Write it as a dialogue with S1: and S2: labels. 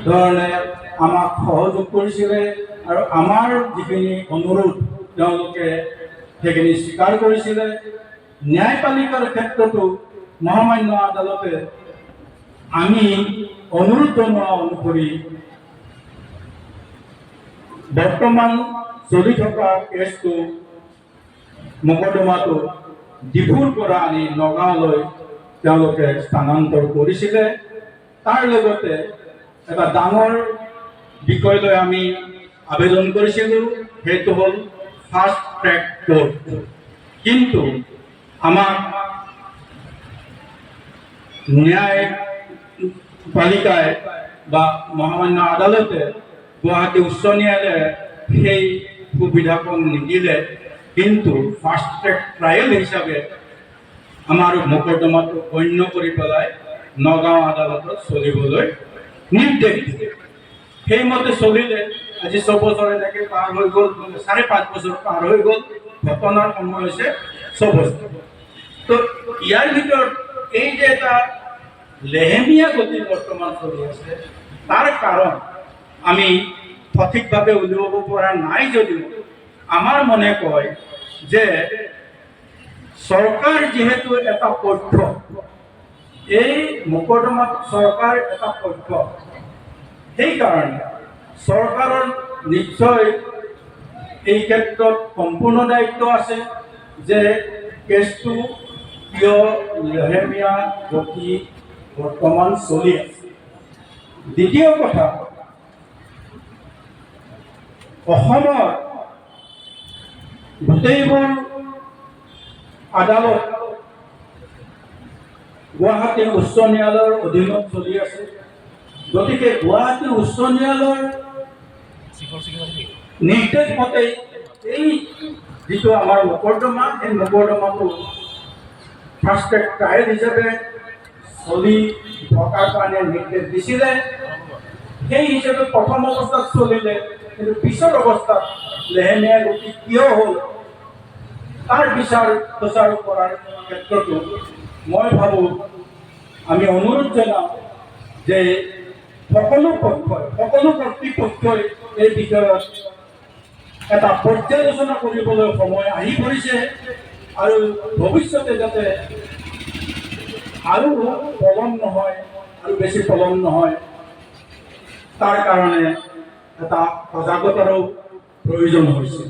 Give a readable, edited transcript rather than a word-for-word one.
S1: ধৰণে আমাক সহযোগ কৰিছিলে আৰু আমাৰ যিখিনি অনুৰোধ তেওঁলোকে সেইখিনি স্বীকাৰ কৰিছিলে। ন্যায়পালিকাৰ ক্ষেত্ৰতো মহামান্য আদালতে আমি অনুৰোধ জনোৱা অনুসৰি বৰ্তমান চলি থকা কেছটো মোকৰ্দমাটো ডিফুৰ পৰা আনি নগাঁৱলৈ তেওঁলোকে স্থানান্তৰ কৰিছিলে। তাৰ লগতে এটা ডাঙৰ বিষয় লৈ আমি আবেদন কৰিছিলোঁ, সেইটো হ'ল ফাষ্ট ট্ৰেক কোৰ্ট। কিন্তু আমাক ন্যায়পালিকায় বা মহামান্য আদালতে গুৱাহাটী উচ্চ ন্যায়ালয়ে সেই সুবিধাকণ নিদিলে। কিন্তু ফাষ্ট ট্ৰেক ট্ৰায়েল হিচাপে আমাৰ মোকৰ্দমাটো গণ্য কৰি পেলাই নগাঁও আদালতত চলিবলৈ নিৰ্দেশ দিলে। সেইমতে চলিলে। আজি 6 বছৰ এনেকৈ পাৰ হৈ গ'ল, 5.5 বছৰ পাৰ হৈ গ'ল। ঘটনাৰ সময় হৈছে 6 বছৰ। তো ইয়াৰ ভিতৰত এই যে এটা লেহেমীয়া গতি বৰ্তমান চলি আছে, তাৰ কাৰণ আমি সঠিকভাৱে উলিয়াব পৰা নাই যদিও আমাৰ মনে কয় যে চৰকাৰ যিহেতু এটা পক্ষ, এই মোকৰ্দমাত চৰকাৰ এটা পক্ষ, সেইকাৰণে চৰকাৰৰ নিশ্চয় এই ক্ষেত্ৰত সম্পূৰ্ণ দায়িত্ব আছে যে কেছটো কিয় লেহেমীয়া গতি বৰ্তমান চলি আছে। দ্বিতীয় কথা, অসমৰ গোটেইবোৰ আদালত গুৱাহাটী উচ্চ ন্যায়ালয়ৰ অধীনত চলি আছে। গতিকে গুৱাহাটী উচ্চ ন্যায়ালয়ৰ নিৰ্দেশ মতে এই যিটো আমাৰ মোকৰ্দমা, এই মোকৰ্দমাটো ফাষ্ট ট্ৰেক ট্ৰায়েল হিচাপে চলি থকাৰ কাৰণে নিৰ্দেশ দিছিলে। সেই হিচাপে প্ৰথম অৱস্থাত চলিলে, কিন্তু পিছৰ অৱস্থাত লেহেমীয়া গতি কিয় হ'ল তাৰ বিচাৰ খোচাৰ কৰাৰ ক্ষেত্ৰতো মই ভাবোঁ আমি অনুৰোধ জনাওঁ যে সকলো পক্ষই, সকলো কৰ্তৃপক্ষই এই বিষয়ত এটা পৰ্যালোচনা কৰিবলৈ সময় আহি পৰিছে আৰু ভৱিষ্যতে যাতে আৰু পলম নহয়, আৰু বেছি পলম নহয়, তাৰ কাৰণে এটা সজাগতাৰো প্ৰয়োজন হৈছে।